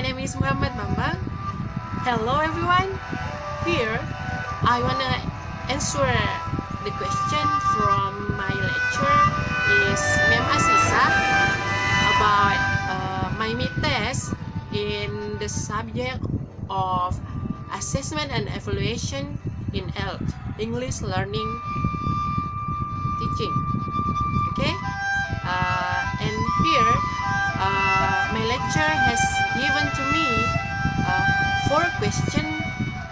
my name is Bambang. Hello everyone. Here, I wanna answer the question from my lecture is Mem Asisa about my mid-test in the subject of assessment and evaluation in ELT, English Learning Teaching. Okay, and here my lecture has given to me 4 questions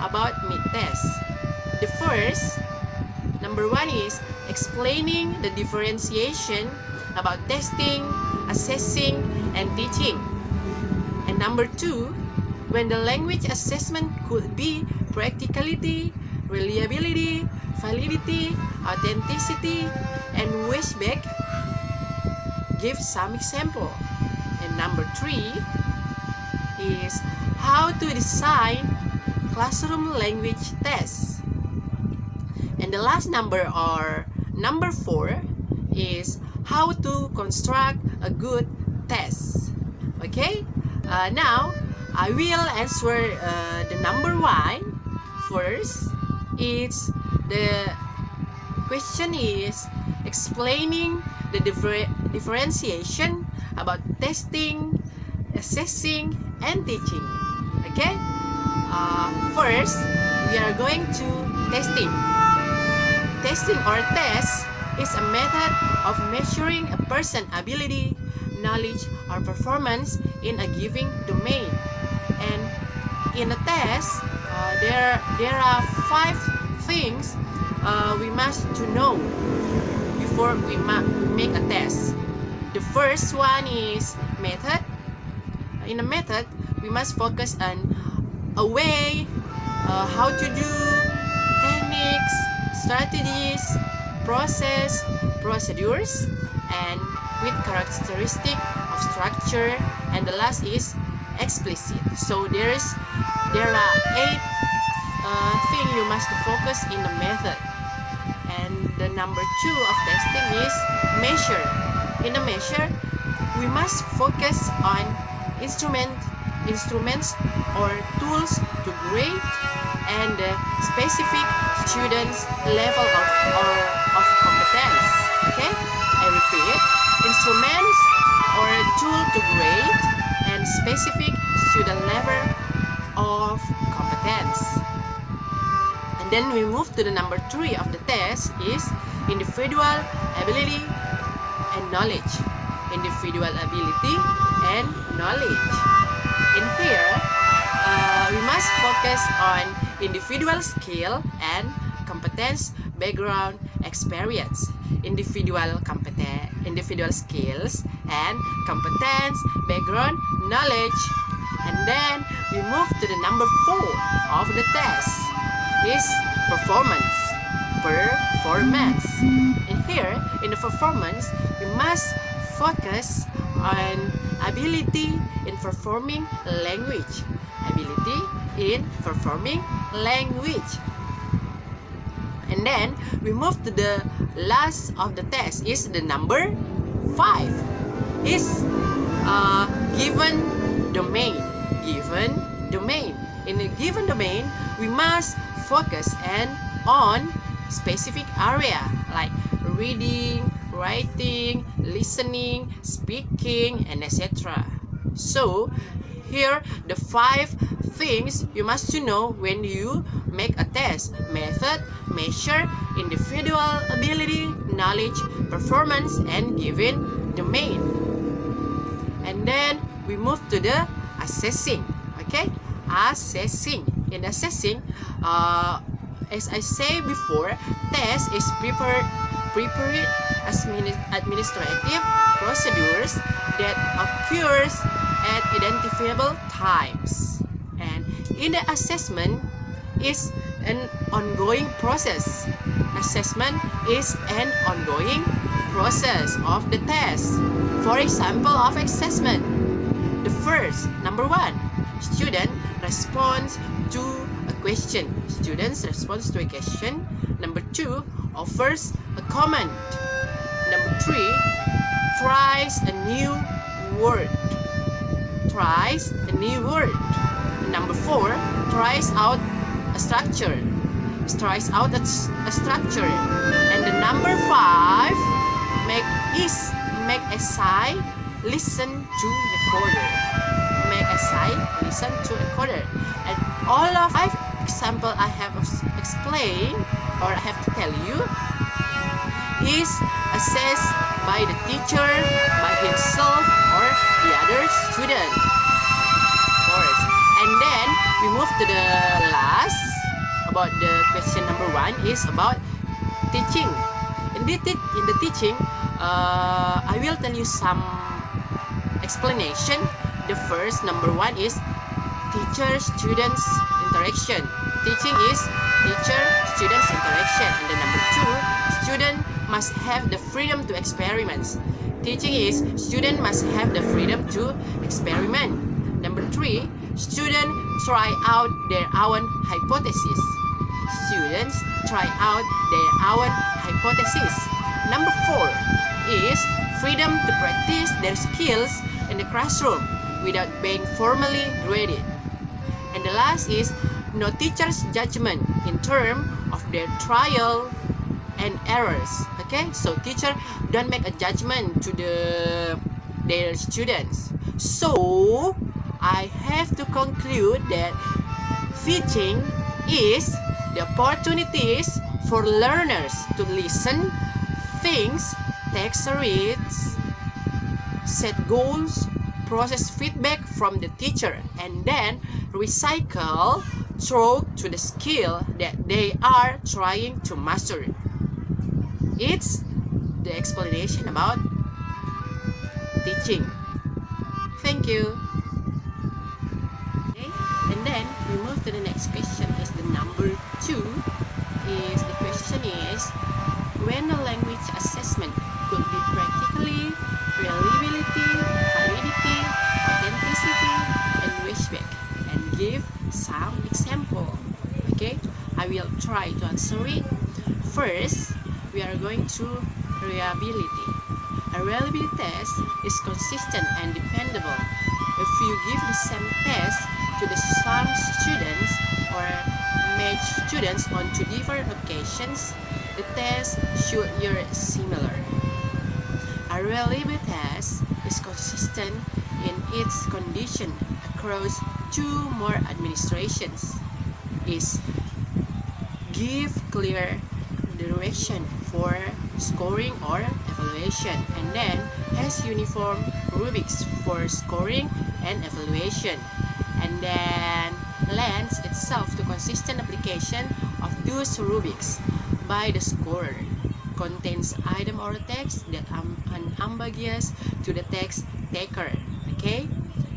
about mid-test. The first, number 1 is explaining the differentiation about testing, assessing, and teaching. And number 2, when the language assessment could be practicality, reliability, validity, authenticity, and wishback. Give some example. And number 3 is how to design classroom language tests. And the last number, or number 4, is how to construct a good test. Okay, now I will answer the number 1 first. It's the question is explaining the differentiation about testing, assessing, and teaching. Okay, first we are going to testing. Testing or test is a method of measuring a person's ability, knowledge, or performance in a given domain. And in a test, there are 5 things we must to know before we make a test. The first one is method. In a method, we must focus on a way, how to do, techniques, strategies, process, procedures, and with characteristic of structure. And the last is explicit. So there are 8 things you must focus in the method. And the number 2 of testing is measure. In the measure, we must focus on instruments or tools to grade and the specific students' level of competence. Okay, I repeat, instruments or tool to grade and specific student level of competence. And then we move to the number 3 of the test is individual ability and knowledge. Individual ability and knowledge. In here, we must focus on individual skill and competence, background, experience. Individual skills and competence, background, knowledge. And then we move to the number 4 of the test is performance. In here, in the performance, we must focus on ability in performing language. Ability in performing language. And then we move to the last of the test is the number 5 is given domain. In a given domain, we must focus on specific area like reading, writing, listening, speaking, and etc. So here the 5 things you must to know when you make a test: method, measure, individual ability, knowledge, performance, and given domain. And then we move to the assessing. Okay, assessing. In assessing, as I say before, test is prepared administrative procedures that occurs at identifiable times. And in the assessment is an ongoing process. Assessment is an ongoing process of the test. For example of assessment, the first, number 1, student responds to a question. Students responds to a question. Number 2, offers a comment. Number 3, tries a new word. tries a new word. Number 4, tries out a structure. Tries out a structure. And the number 5, make a sign, listen to recorder. Make a sign, listen to recorder. And all of 5 example I have explained or I have to tell you is assessed by the teacher, by himself or the other student. First. And then we move to the last. About the question number 1 is about teaching. In the teaching, I will tell you some explanation. The first, number 1 is teacher-students interaction. Teaching is teacher-students interaction. And the number 2, student must have the freedom to experiment. Teaching is student must have the freedom to experiment. Number 3, student try out their own hypothesis. Students try out their own hypothesis. Number 4 is freedom to practice their skills in the classroom without being formally graded. And the last is no teacher's judgment in terms of their trial and errors. Okay, so teacher don't make a judgment to their students. So I have to conclude that teaching is the opportunities for learners to listen, think, take risks, set goals, process feedback from the teacher, and then recycle through to the skill that they are trying to master. It's the explanation about teaching. Thank you. Okay, and then we move to the next question. Is the number 2. Is the question is when a language assessment could be practically reliability, validity, authenticity, and respect, and give some example. Okay, I will try to answer it. First, we are going to reliability. A reliability test is consistent and dependable. If you give the same test to the same students or match students on 2 different occasions, the test should yield similar. A reliability test is consistent in its condition across 2 more administrations. Is give clear direction for scoring or evaluation, and then has uniform rubrics for scoring and evaluation, and then lends itself to consistent application of those rubrics by the scorer, contains item or text that are unambiguous to the text taker. Okay,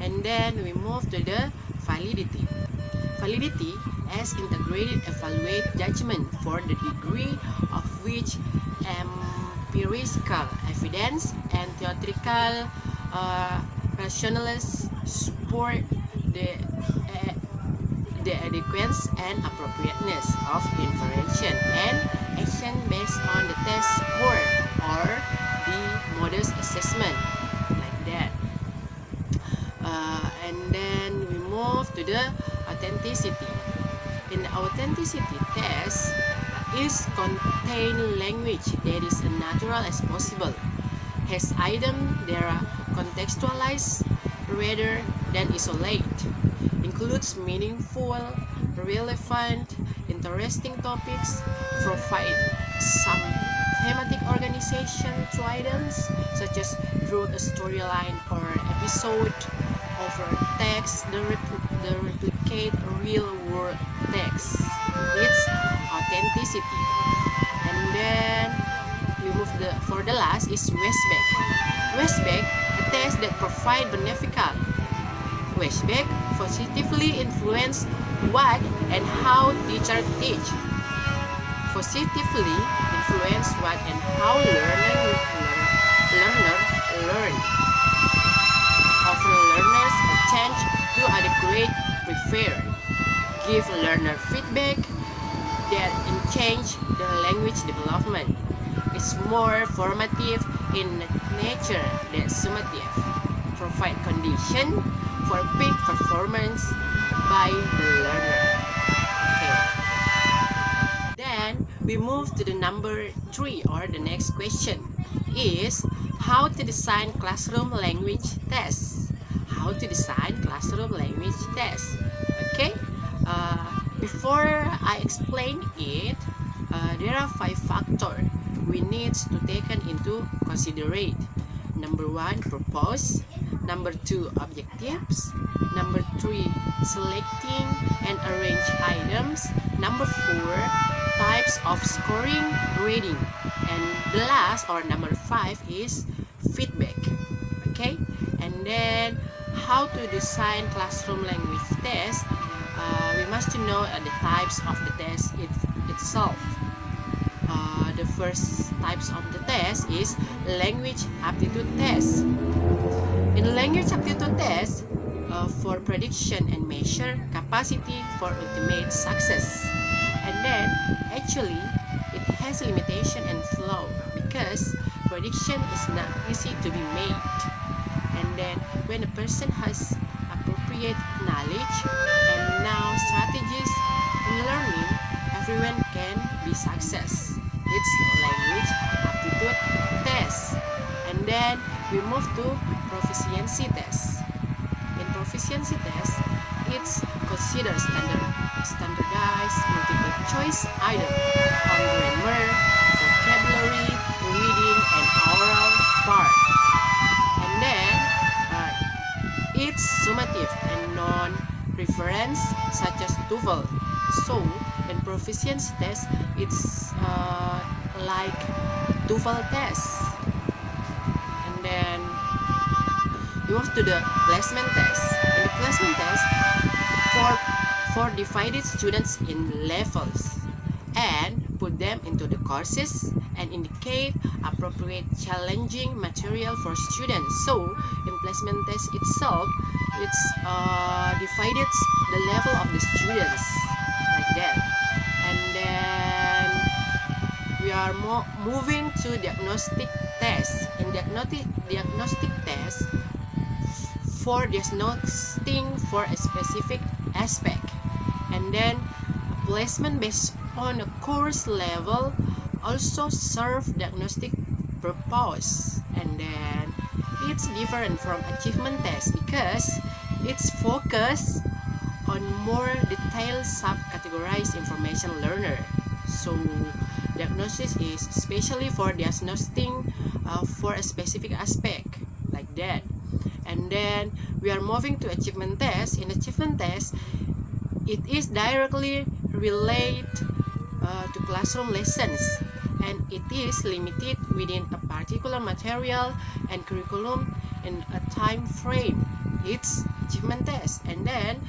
and then we move to the validity. Validity as integrated evaluate judgment for the degree of which empirical evidence and theoretical rationalists support the adequacy and appropriateness of information and action based on the test score or the modus assessment, like that. And then we move to the authenticity. In the authenticity test is contain language that is as natural as possible, has items that are contextualized rather than isolate, includes meaningful, relevant, interesting topics, provide some thematic organization to items such as through a storyline or episode, over text the replicate real world text. It's authenticity. And then we move for the last is Westback. Westback, a test that provide beneficial. Westback positively influence what and how teacher teach. Positively influence what and how learner learn. Offer learners a chance to adequate prepare. Give learner feedback that change the language development. It's more formative in nature than summative. Provide condition for peak performance by the learner. Okay. Then we move to the number 3, or the next question is how to design classroom language tests. How to design classroom language tests. Okay. Before I explain it, there are 5 factors we need to take into consideration. Number 1, purpose. Number 2, objectives. Number 3, selecting and arrange items. Number 4, types of scoring, grading. And the last, or number 5, is feedback. Okay, and then how to design classroom language test. We must know the types of the test itself. The first types of the test is language aptitude test. In language aptitude test, for prediction and measure capacity for ultimate success. And then actually it has limitation and flaw because prediction is not easy to be made. And then when a person has appropriate knowledge and now strategies in learning, everyone can be success. It's language aptitude test. And then we move to proficiency test. In proficiency test, it's considered standardized multiple choice item on grammar, vocabulary, reading, and oral part. And then it's summative and non-reference such as TOEFL. So in proficiency test, it's like TOEFL test. And then we move to the placement test. In the placement test, for divided students in levels and put them into the courses and indicate appropriate challenging material for students. So in placement test itself, it's divided the level of the students like that. And then we are moving to diagnostic test. In diagnostic test, for diagnosing for a specific aspect. And then placement based on a course level also serve diagnostic purpose. And then it's different from achievement test because it's focused on more detailed sub-categorized information learner. So diagnosis is especially for diagnosing for a specific aspect like that. And then we are moving to achievement test. In achievement test, it is directly related to classroom lessons, and it is limited within a particular material and curriculum in a time frame. It's achievement test. And then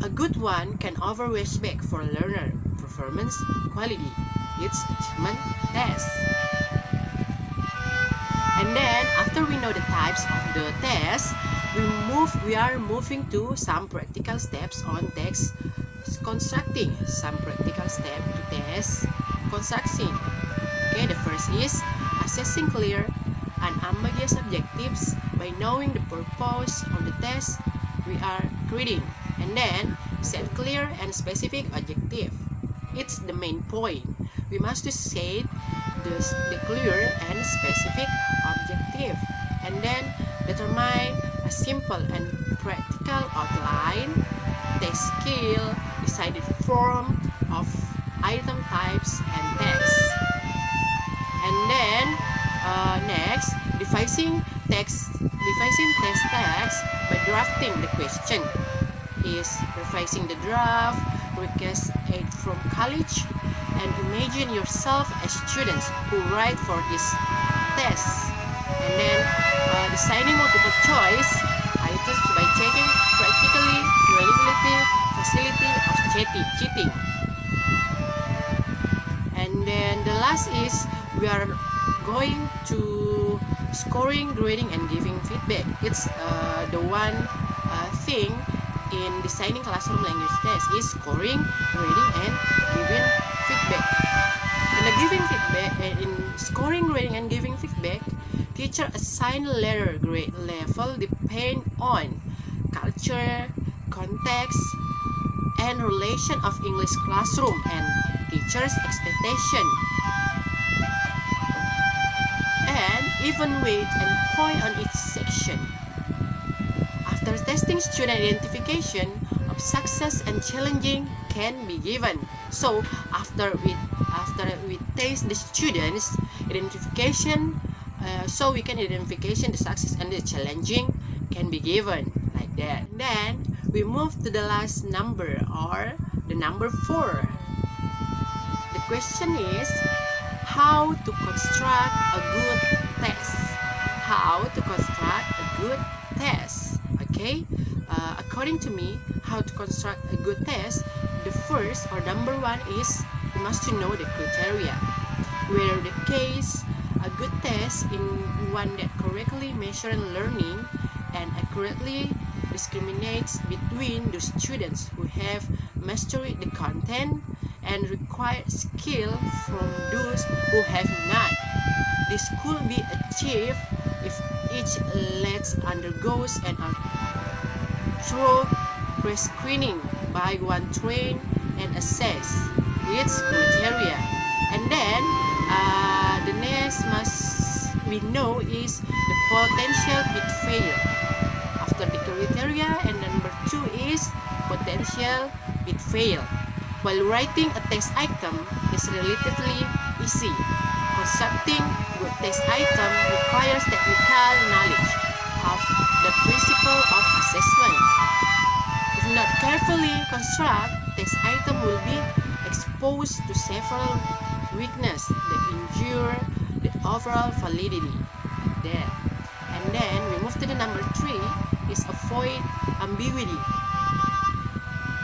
a good one can offer feedback for learner performance quality. It's achievement test. And then after we know the types of the test, we are moving to some practical steps on text constructing. Some practical steps to test constructing. Okay, the first is assessing clear and ambiguous objectives by knowing the purpose of the test we are creating, and then set clear and specific objective. It's the main point. We must set the clear and specific objective, and then determine a simple and practical outline, test skill, decided form of item types and text. And then next, devising test by drafting the question. Is revising the draft, request aid from college, and imagine yourself as students who write for this test. And then designing multiple choice items by checking practically reliability facility of cheating. And then the last is we are going to scoring, grading, and giving feedback. It's the one thing in designing classroom language test is scoring, grading, and giving feedback. In the giving feedback, in scoring, grading, and giving feedback, teacher assign letter grade level depend on culture, context, and relation of English classroom and teachers' expectation, and even weight and point on each section. After testing, student identification of success and challenging can be given. So after we test the students identification, so we can identification the success and the challenging can be given like that. And then we move to the last number, or the number 4. The question is how to construct a good test. How to construct a good test. Okay, according to me, how to construct a good test, the first or number 1 is you must to know the criteria. Where the case a good test in one that correctly measures learning and accurately discriminates between the students who have mastered the content and required skill from those who have not. This could be achieved if each let's undergoes an thorough pre-screening by one trained and assess its criteria. And then the next must we know is the potential pitfall after the criteria, and number 2 is potential pitfall. While writing a text item is relatively easy, constructing good text item requires technical knowledge of the principle of assessment. If not carefully constructed, text item will be exposed to several weaknesses that injure the overall validity. There. And then we move to the number 3 is avoid ambiguity.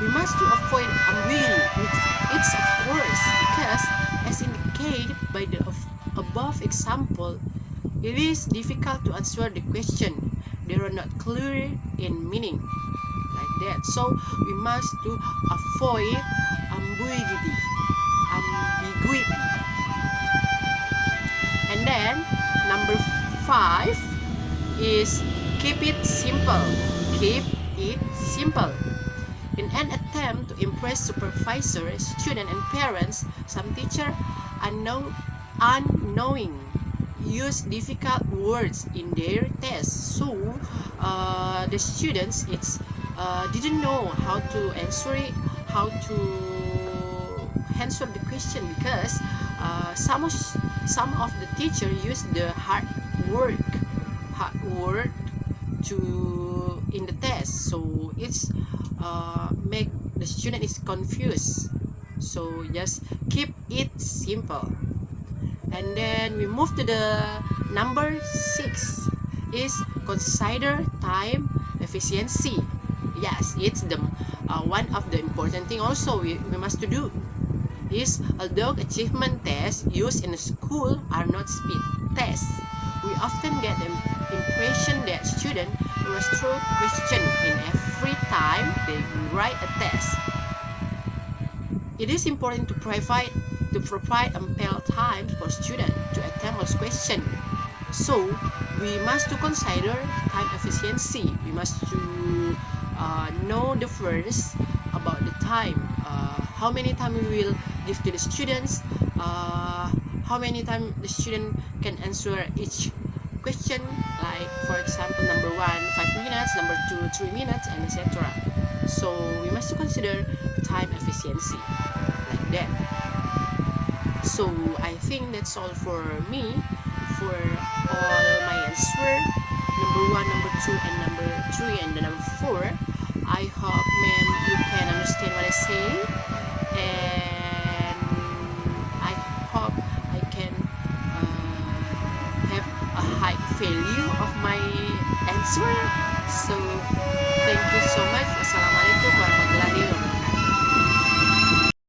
We must to avoid ambiguity. It's of course because as indicated by the above example, it is difficult to answer the question. They are not clear in meaning like that. So we must to avoid ambiguity. And then number 5 is keep it simple. Keep it simple. In an attempt to impress supervisors, students, and parents, some teachers unknowing use difficult words in their tests. So the students didn't know how to answer it, how to answer the question, because some of the teacher use the hard word to in the test, so it's make the student is confused. So just keep it simple. And then we move to the number 6 is consider time efficiency. Yes, it's the one of the important thing also we must to do is, although achievement tests used in the school are not speed tests, we often get the impression that students must throw question in every time they write a test. It is important to provide ample time for students to attempt those questions. So we must to consider time efficiency. We must to know the first about the time. How many time we will give to the students, how many time the student can answer each question, like for example number 1 5 minutes, number 2 3 minutes, and etc. So we must consider time efficiency like that. So I think that's all for me for all my answer, number 1, number 2, and number 3, and number 4. I hope ma'am you can understand what I say, and I hope I can have a high value of my answer. So thank you so much. Assalamualaikum warahmatullahi